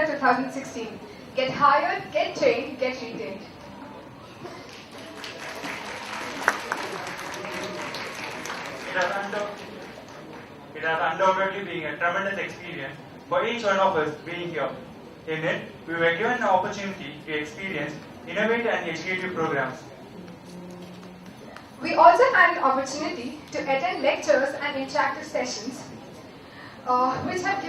Year 2016. Get hired, get trained, get retained. It has undoubtedly been a tremendous experience for each one of us being here. In it, we were given an opportunity to experience innovative and educative programs. We also had an opportunity to attend lectures and interactive sessions, which has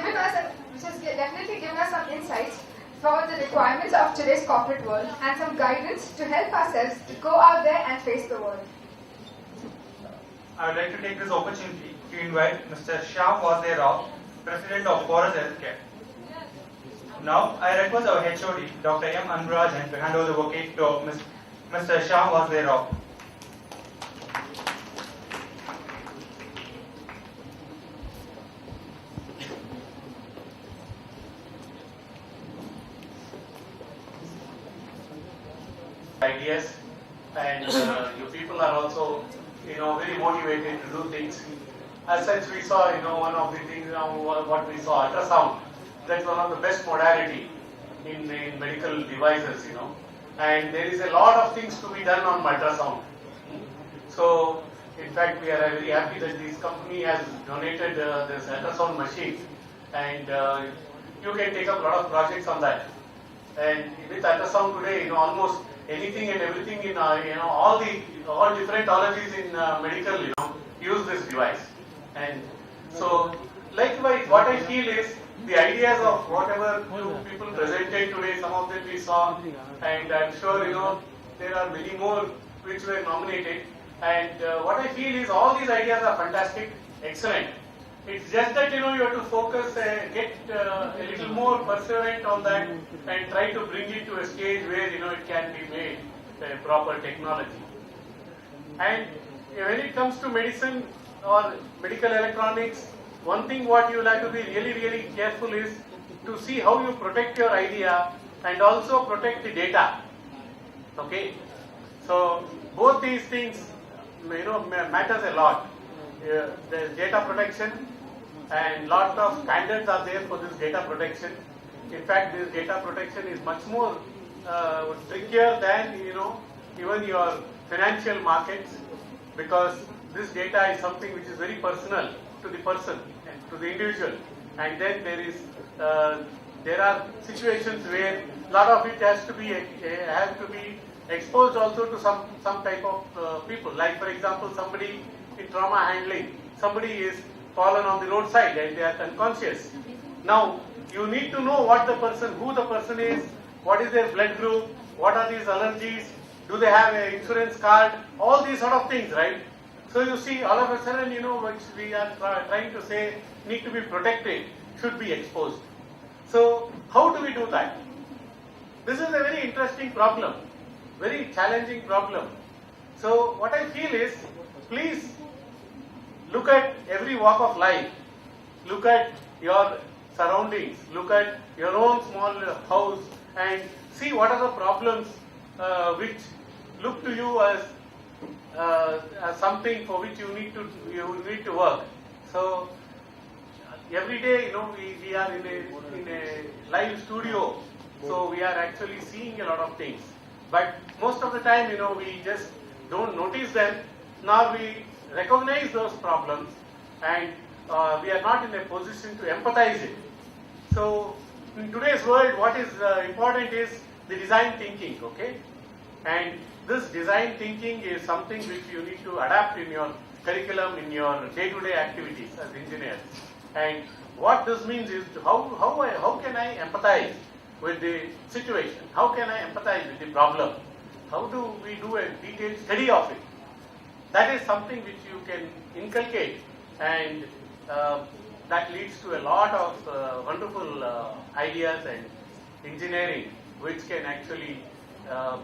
definitely given us some insights for the requirements of today's corporate world and some guidance to help ourselves to go out there and face the world. I would like to take this opportunity to invite Mr. Shyam Vasedrao, President of Forest Healthcare. Now, I request our HOD, Dr. M. Anbarajan, to hand over the bouquet to Mr. Shyam Vasedrao. Ideas, and you people are also, very motivated to do things. As such, we saw, one of the things, what we saw, ultrasound. That's one of the best modality in medical devices, and there is a lot of things to be done on ultrasound. So, in fact, we are very happy that this company has donated this ultrasound machine, and you can take up a lot of projects on that. And with ultrasound today, almost anything and everything in all different ologies in medical, use this device. And so, likewise, what I feel is the ideas of whatever you people presented today, some of them we saw, and I'm sure there are many more which were nominated. And what I feel is all these ideas are fantastic, excellent. It's just that you have to focus, get a little more perseverant on that, and try to bring it to a stage where it can be made a proper technology. And when it comes to medicine or medical electronics, one thing what you will have to be really, really careful is to see how you protect your idea and also protect the data. Okay, so both these things matters a lot. There's data protection, and lot of standards are there for this data protection. In fact, this data protection is much more trickier than even your financial markets, because this data is something which is very personal to the person and to the individual. And then there are situations where a lot of it has to be exposed also to some type of people. Like for example, somebody in trauma handling, somebody is fallen on the roadside and they are unconscious. Now, you need to know who the person is, what is their blood group, what are these allergies, do they have an insurance card, all these sort of things, right? So you see, all of a sudden, which we are trying to say need to be protected, should be exposed. So, how do we do that? This is a very interesting problem, very challenging problem. So, what I feel is, please look at every walk of life, look at your surroundings, look at your own small house, and see what are the problems which look to you as something for which you need to work. So every day, we are in a live studio, so we are actually seeing a lot of things. But most of the time, we just don't notice them, nor we recognize those problems, and we are not in a position to empathize it. So in today's world, what is important is the design thinking, okay? And this design thinking is something which you need to adapt in your curriculum, in your day-to-day activities as engineers. And what this means is how can I empathize with the situation? How can I empathize with the problem? How do we do a detailed study of it? That is something which you can inculcate, and that leads to a lot of wonderful ideas and engineering, which can actually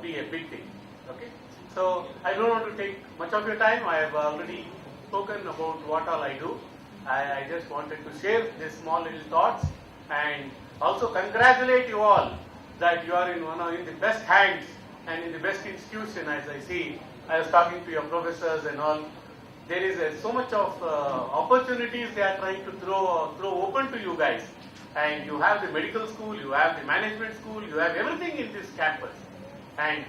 be a big thing. Okay, so I don't want to take much of your time. I have already spoken about what all I do. I just wanted to share these small little thoughts, and also congratulate you all that you are in the best hands and in the best institution. As I see, I was talking to your professors and all. There is so much of opportunities they are trying to throw open to you guys. And you have the medical school, you have the management school, you have everything in this campus. And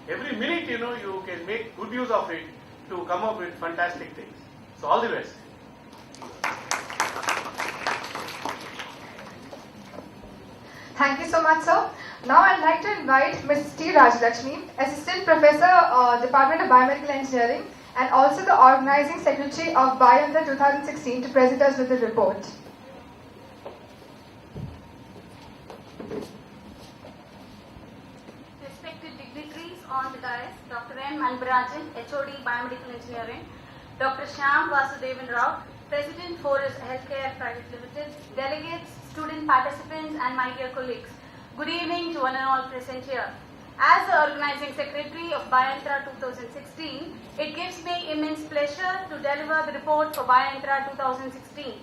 every minute, you can make good use of it to come up with fantastic things. So all the best. Thank you so much, sir. Now I'd like to invite Ms. T. Rajlakshmi, Assistant Professor, Department of Biomedical Engineering, and also the Organizing Secretary of Biomedical 2016 to present us with the report. Respected dignitaries on the dais, Dr. M. Anbarajan, HOD Biomedical Engineering, Dr. Shyam Vasudevan Rao, President Forest Healthcare Private Limited, delegates, student participants, and my dear colleagues. Good evening to one and all present here. As the Organizing Secretary of Biointra 2016, it gives me immense pleasure to deliver the report for Biointra 2016.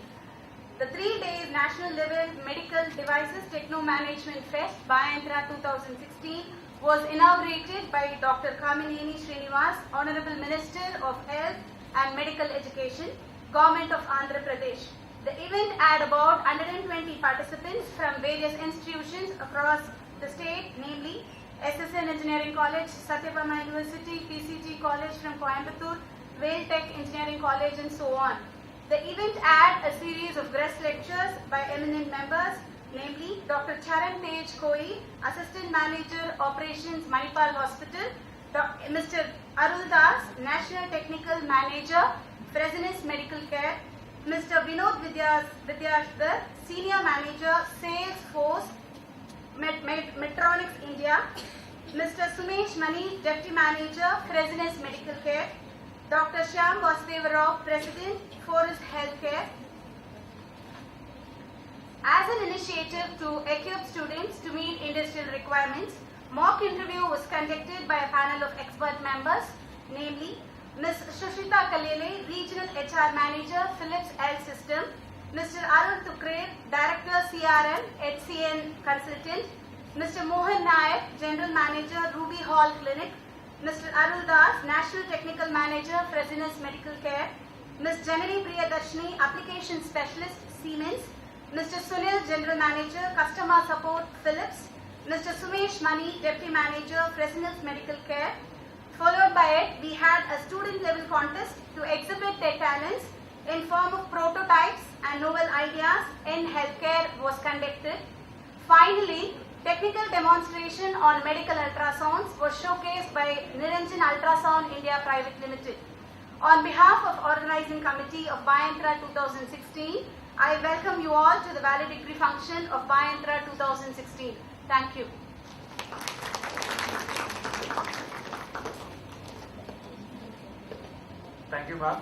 The 3 days National Level Medical Devices Techno-Management Fest Biointra 2016 was inaugurated by Dr. Kamineni Srinivas, Honorable Minister of Health and Medical Education, Government of Andhra Pradesh. The event had about 120 participants from various institutions across the state, namely SSN Engineering College, Satyabama University, PCG College from Coimbatore, Vale Tech Engineering College, and so on. The event had a series of guest lectures by eminent members, namely Dr. Charan Tej Koi, Assistant Manager Operations, Manipal Hospital, Mr. Arul Das, National Technical Manager, Fresenius Medical Care, Mr. Vinod Vidyashwar, Senior Manager, Salesforce, Medtronics India, Mr. Sumesh Mani, Deputy Manager, Fresenius Medical Care, Dr. Shyam Vasudeva Rao, President, Forest Healthcare. As an initiative to equip students to meet industrial requirements, mock interview was conducted by a panel of expert members, namely Ms. Shushita Kalele, Regional HR Manager, Philips Health System, Mr. Arul Tukre, Director CRM, HCN Consultant, Mr. Mohan Nayak, General Manager, Ruby Hall Clinic, Mr. Arul Das, National Technical Manager, Fresenius Medical Care, Ms. Janani Priyadarshini, Application Specialist, Siemens, Mr. Sunil, General Manager, Customer Support, Philips, Mr. Sumesh Mani, Deputy Manager, Fresenius Medical Care. Followed by it, we had a student level contest to exhibit their talents in form of prototypes and novel ideas in healthcare was conducted. Finally, technical demonstration on medical ultrasounds was showcased by Niranjan Ultrasound India Private Limited. On behalf of Organizing Committee of Biointra 2016, I welcome you all to the valedictory function of Biointra 2016. Thank you. Thank you, ma'am.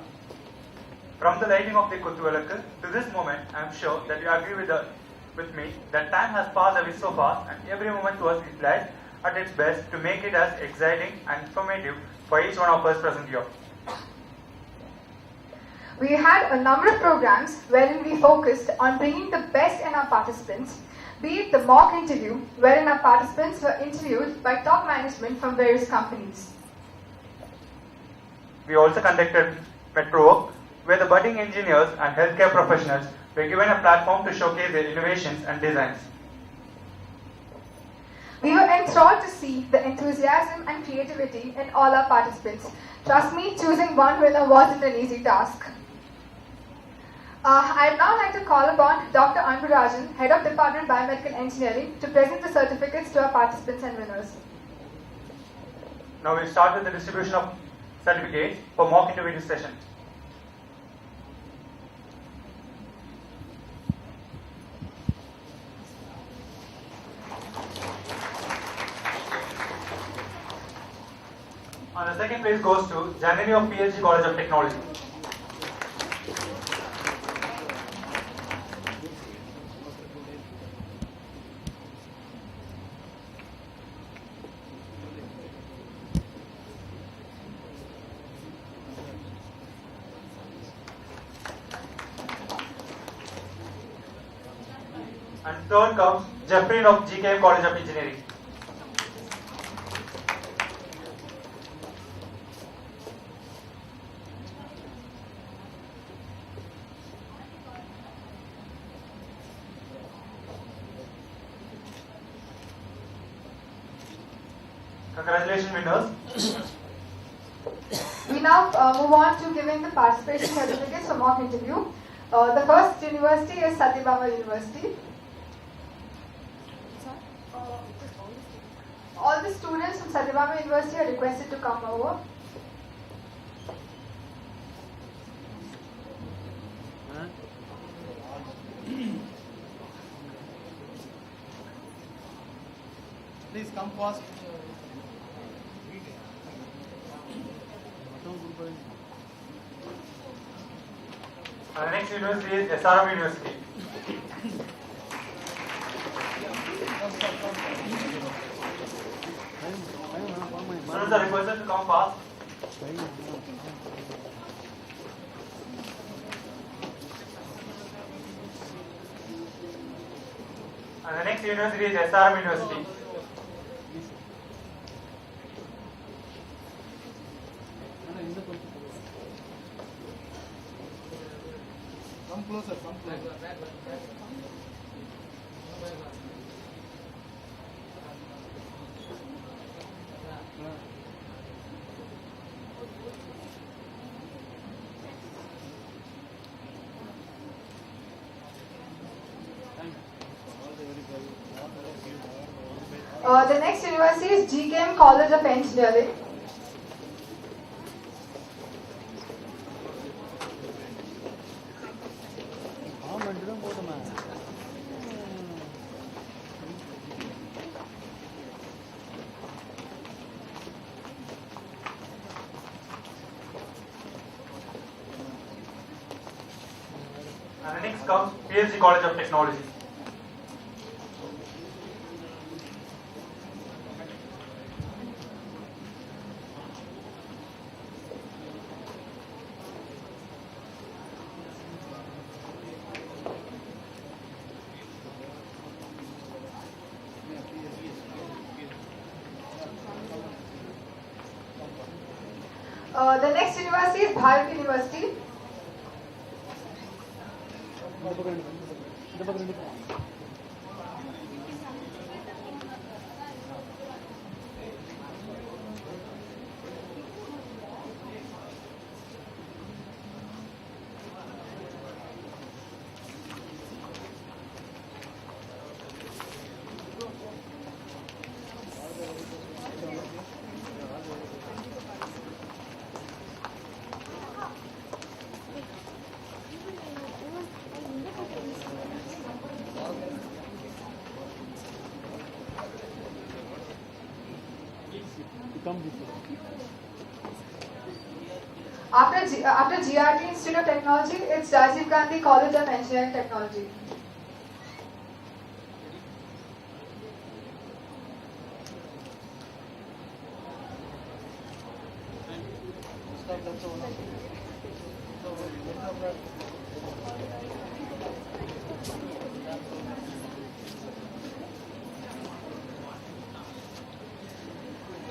From the lighting of the Kattankulathur to this moment, I am sure that you agree with me that time has passed away so fast and every moment was utilized at its best to make it as exciting and informative for each one of us present here. We had a number of programs wherein we focused on bringing the best in our participants, be it the mock interview, wherein our participants were interviewed by top management from various companies. We also conducted Metro Work, where the budding engineers and healthcare professionals were given a platform to showcase their innovations and designs. We were enthralled to see the enthusiasm and creativity in all our participants. Trust me, choosing one winner wasn't an easy task. I'd now like to call upon Dr. Anbarajan, Head of Department of Biomedical Engineering, to present the certificates to our participants and winners. Now we'll start with the distribution of certificates for mock interview session. On the second place goes to Janani of PLG College of Technology. And third comes Jeffrey of GKM College of Engineering. Congratulations, winners. We now move on to giving the participation certificates for mock interview. The first university is Satyabama University. All the students from Satyabama University are requested to come over. Please come fast. The next university is SRM University. Students are requested to come fast. And the next university is SRM University. Come closer, come closer. The next university is GKM College of Engineering. And the next comes PLC College of Technology. The next university is Bharat University. After GRT Institute of Technology, it's Rajiv Gandhi College of Engineering Technology.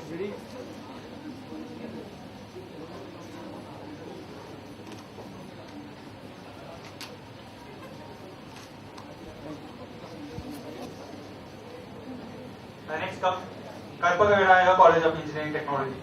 Ready? The next comes Karpagavidaya College of Engineering Technology.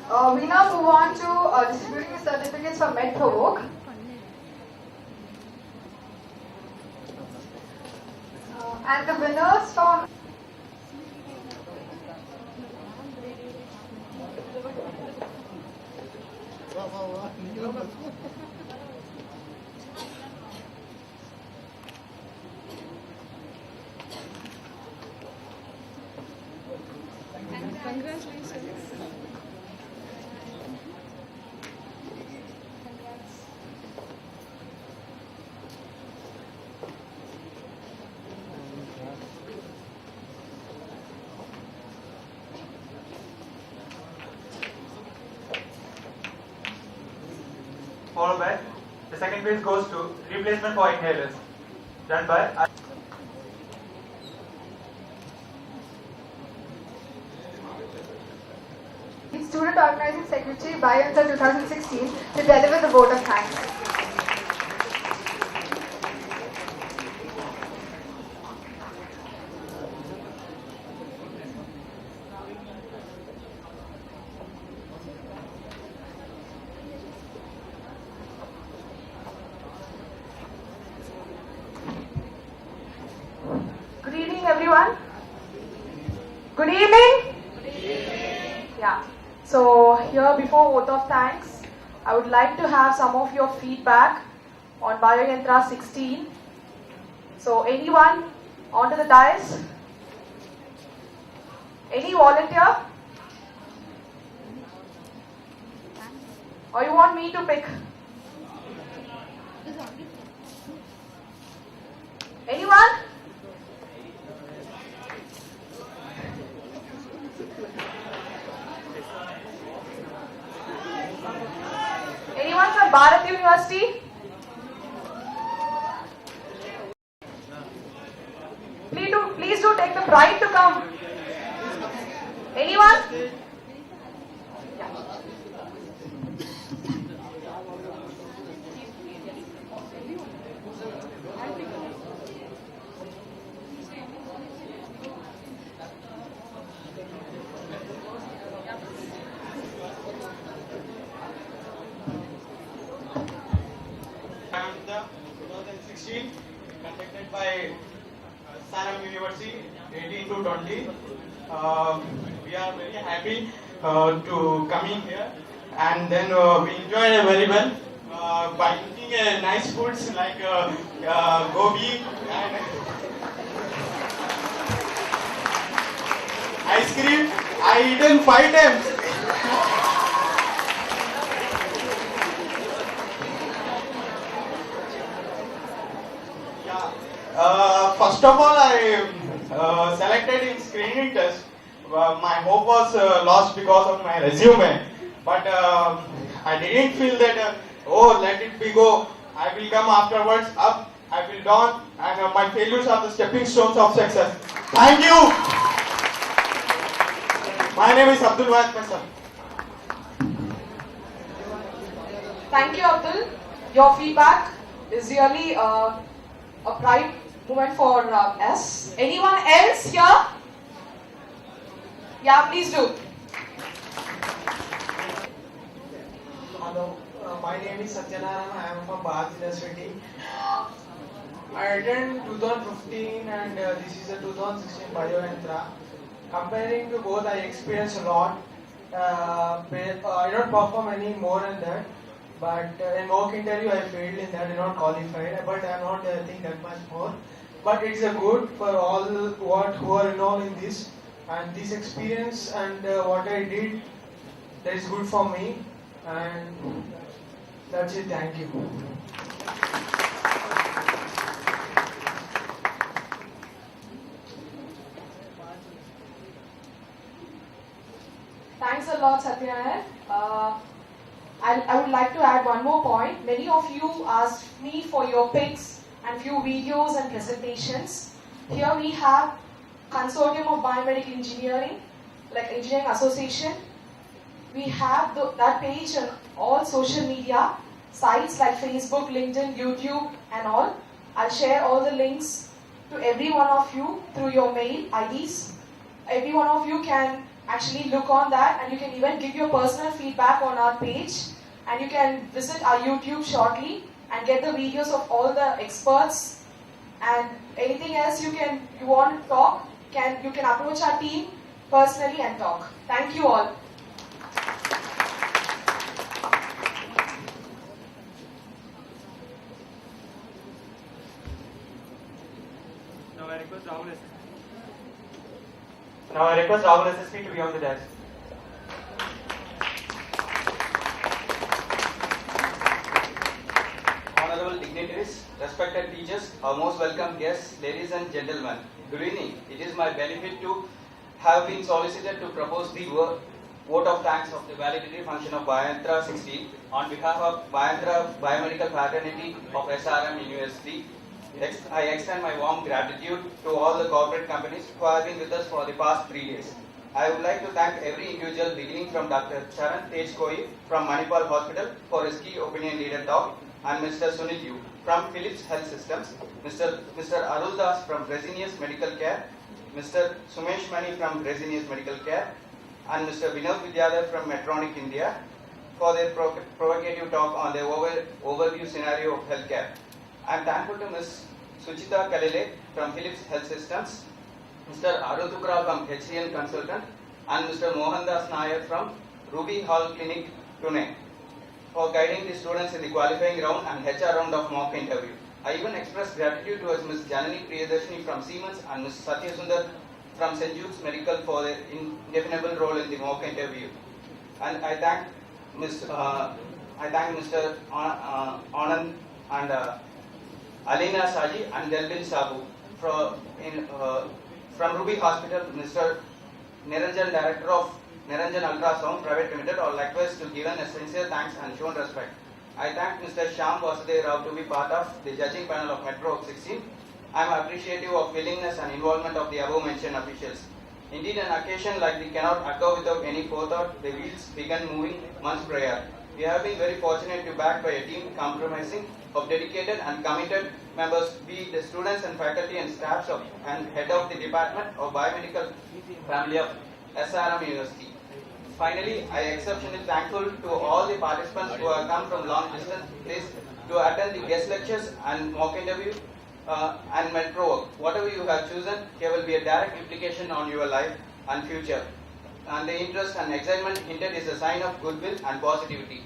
We now move on to distributing the certificates for MedProvoke. And the winners for followed by the second phase goes to replacement for inhalers, done by Student Organizing Secretary Biomedical 2016 to deliver the vote of thanks. Good evening, everyone. Good evening. Yeah. So here before vote of thanks, I would like to have some of your feedback on Bioyantra 16. So anyone onto the dais? Any volunteer? Or you want me to pick? Anyone? Anyone from Bharat University? Please do take the pride to come. Anyone? The 2016 conducted by Saram University 18 to 20. We are very happy to coming here, and then we enjoyed very well by eating nice foods like gobi and ice cream. I eaten 5 times. First of all, I selected in screening test. My hope was lost because of my resume, but I didn't feel that, oh, let it be go. I will come afterwards, up, I will down, and my failures are the stepping stones of success. Thank you. My name is Abdul Wahid Faisal. Thank you, Abdul. Your feedback is really a pride moment for us. Anyone else here? Yeah, please do. Hello, my name is Satyanarayan. I am from Bharat University. I attended 2015 and this is a 2016 Bioyantra. Comparing to both, I experienced a lot. I don't perform any more than that. But in mock interview, I failed in that. I did not qualified. But I am not think that much more. But it's a good for all who are involved in this. And this experience and what I did, that is good for me. And that's it. Thank you. Thanks a lot, Satyanarayan. I would like to add one more point. Many of you asked me for your pics and few videos and presentations. Here we have Consortium of Biomedical Engineering, like Engineering Association. We have that page on all social media sites like Facebook, LinkedIn, YouTube and all. I'll share all the links to every one of you through your mail IDs. Every one of you can actually look on that, and you can even give your personal feedback on our page, and you can visit our YouTube shortly and get the videos of all the experts, and anything else you want to talk, you can approach our team personally and talk. Thank you all. Now I request Rahul SSP to be on the desk. Honorable dignitaries, respected teachers, our most welcome guests, ladies and gentlemen. Good evening. It is my benefit to have been solicited to propose the vote of thanks of the valedictory function of Valedictory 16 on behalf of Biomedical fraternity of SRM University. I extend my warm gratitude to all the corporate companies who have been with us for the past 3 days. I would like to thank every individual beginning from Dr. Charan Tejkoi from Manipal Hospital for his key opinion leader talk, and Mr. Sunil Yu from Philips Health Systems, Mr. Arul Das from Resilience Medical Care, Mr. Sumesh Mani from Resilience Medical Care, and Mr. Vinod Vidyadhar from Medtronic India for their provocative talk on the overview scenario of healthcare. I am thankful to Ms. Suchita Kalile from Philips Health Systems, Mr. Arutukra from HCN Consultant, and Mr. Mohandas Nair from Ruby Hall Clinic, Pune, for guiding the students in the qualifying round and HR round of mock interview. I even express gratitude towards Ms. Janani Priyadarshini from Siemens and Ms. Satya Sundar from St. Jude's Medical for their indefinable role in the mock interview. And I thank Mr. Anand and Alina Saji and Delvin Sabu from Ruby Hospital, Mr. Niranjan, Director of Niranjan Ultrasound Private Limited, are likewise to given a sincere thanks and shown respect. I thank Mr. Shyam Vasudev Rao to be part of the judging panel of Metro 16. I am appreciative of willingness and involvement of the above mentioned officials. Indeed, an occasion like this cannot occur without any forethought. The wheels began moving months prior. We have been very fortunate to back by a team compromising of dedicated and committed members, be it the students and faculty and staffs and head of the department of Biomedical family of SRM University. Finally, I am exceptionally thankful to all the participants who have come from long distance place to attend the guest lectures and mock interview and metro work. Whatever you have chosen, there will be a direct implication on your life and future. And the interest and excitement hinted is a sign of goodwill and positivity.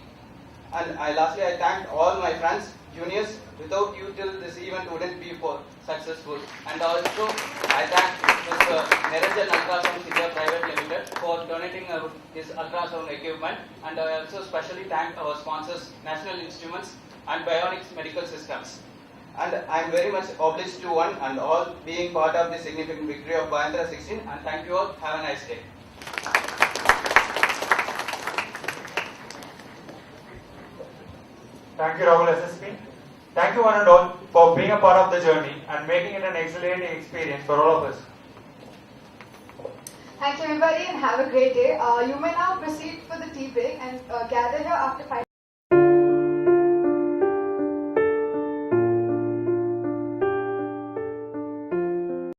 And lastly, I thank all my friends, juniors. Without you, till this event wouldn't be successful. And also, I thank Mr. Niranjan Ultrasound India Private Limited for donating his ultrasound equipment. And I also specially thank our sponsors, National Instruments and Bionics Medical Systems. And I am very much obliged to one and all being part of the significant victory of Valedictory 16. And thank you all. Have a nice day. Thank you, Rahul SSP. Thank you one and all for being a part of the journey and making it an exhilarating experience for all of us. Thank you everybody and have a great day. You may now proceed for the tea break and gather here after 5